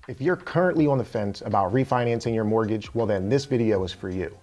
If you're currently on the fence about refinancing your mortgage, well then this video is for you.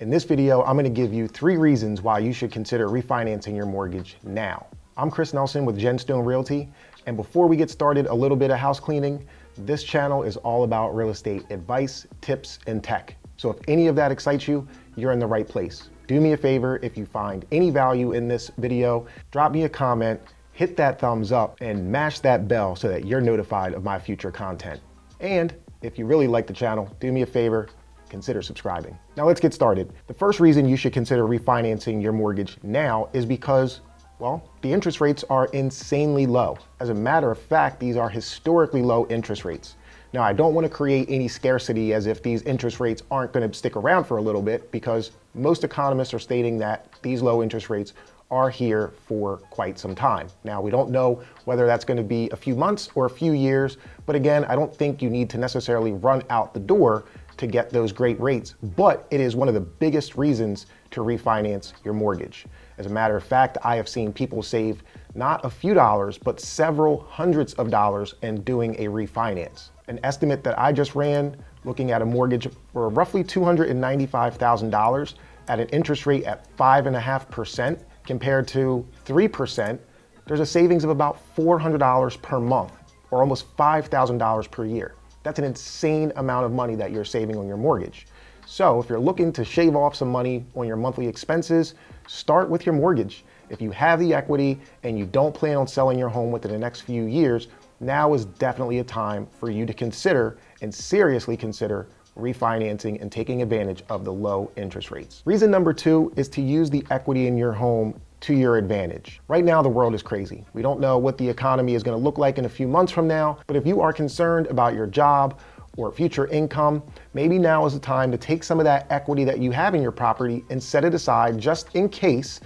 In this video, I'm gonna give you 3 reasons why you should consider refinancing your mortgage now. I'm Chris Nelson with Gemstone Realty, and before we get started, a little bit of house cleaning. This channel is all about real estate advice, tips, and tech. So if any of that excites you, you're in the right place. Do me a favor, if you find any value in this video, drop me a comment, hit that thumbs up, and mash that bell so that you're notified of my future content. And if you really like the channel, do me a favor, consider subscribing. Now let's get started. The first reason you should consider refinancing your mortgage now is because, well, the interest rates are insanely low. As a matter of fact, these are historically low interest rates. Now, I don't want to create any scarcity as if these interest rates aren't going to stick around for a little bit, because most economists are stating that these low interest rates are here for quite some time. Now, we don't know whether that's going to be a few months or a few years, but again, I don't think you need to necessarily run out the door to get those great rates, but it is one of the biggest reasons to refinance your mortgage. As a matter of fact, I have seen people save not a few dollars, but several hundreds of dollars in doing a refinance. An estimate that I just ran, looking at a mortgage for roughly $295,000 at an interest rate at 5.5%, compared to 3%, there's a savings of about $400 per month, or almost $5,000 per year. That's an insane amount of money that you're saving on your mortgage. So if you're looking to shave off some money on your monthly expenses, start with your mortgage. If you have the equity and you don't plan on selling your home within the next few years, now is definitely a time for you to consider, and seriously consider, refinancing and taking advantage of the low interest rates. Reason number 2 is to use the equity in your home to your advantage. Right now, the world is crazy. We don't know what the economy is going to look like in a few months from now, but if you are concerned about your job or future income, maybe now is the time to take some of that equity that you have in your property and set it aside just in case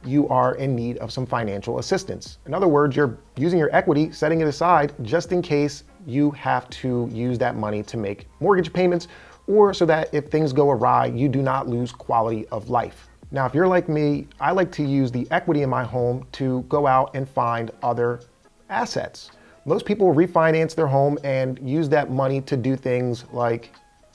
you are in need of some financial assistance. In other words, you're using your equity, setting it aside just in case you have to use that money to make mortgage payments, or so that if things go awry, you do not lose quality of life. Now, if you're like me, I like to use the equity in my home to go out and find other assets. Most people refinance their home and use that money to do things like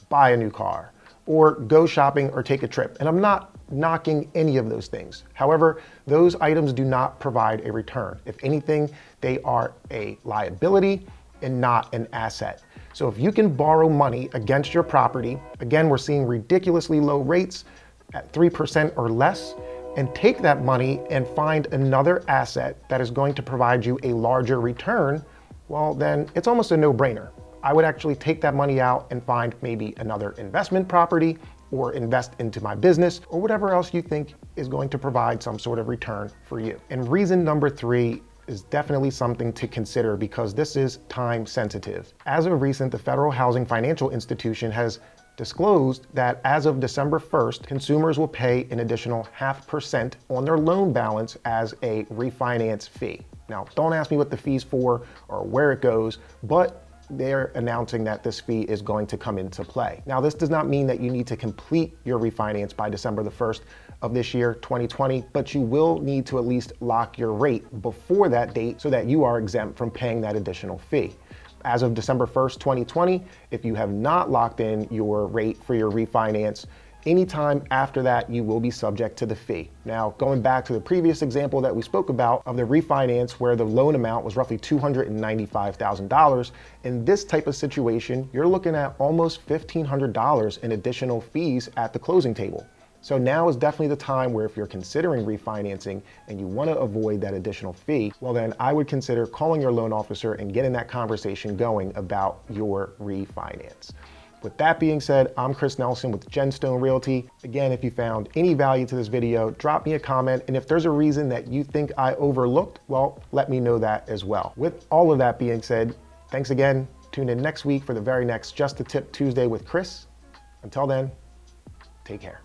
buy a new car or go shopping or take a trip. And I'm not knocking any of those things. However, those items do not provide a return. If anything, they are a liability and not an asset. So if you can borrow money against your property, again, we're seeing ridiculously low rates at 3% or less, and take that money and find another asset that is going to provide you a larger return, well, then it's almost a no-brainer. I would actually take that money out and find maybe another investment property, or invest into my business, or whatever else you think is going to provide some sort of return for you. And reason number 3 is definitely something to consider, because this is time sensitive. As of recent, the Federal Housing Financial Institution has disclosed that as of December 1st, consumers will pay an additional 0.5% on their loan balance as a refinance fee. Now, don't ask me what the fee's for or where it goes, but they're announcing that this fee is going to come into play. Now, this does not mean that you need to complete your refinance by December the 1st of this year, 2020, but you will need to at least lock your rate before that date so that you are exempt from paying that additional fee. As of December 1st, 2020, if you have not locked in your rate for your refinance, anytime after that, you will be subject to the fee. Now, going back to the previous example that we spoke about of the refinance where the loan amount was roughly $295,000, in this type of situation, you're looking at almost $1,500 in additional fees at the closing table. So now is definitely the time where if you're considering refinancing and you want to avoid that additional fee, well then I would consider calling your loan officer and getting that conversation going about your refinance. With that being said, I'm Chris Nelson with Gemstone Realty. Again, if you found any value to this video, drop me a comment. And if there's a reason that you think I overlooked, well, let me know that as well. With all of that being said, thanks again. Tune in next week for the very next Just a Tip Tuesday with Chris. Until then, take care.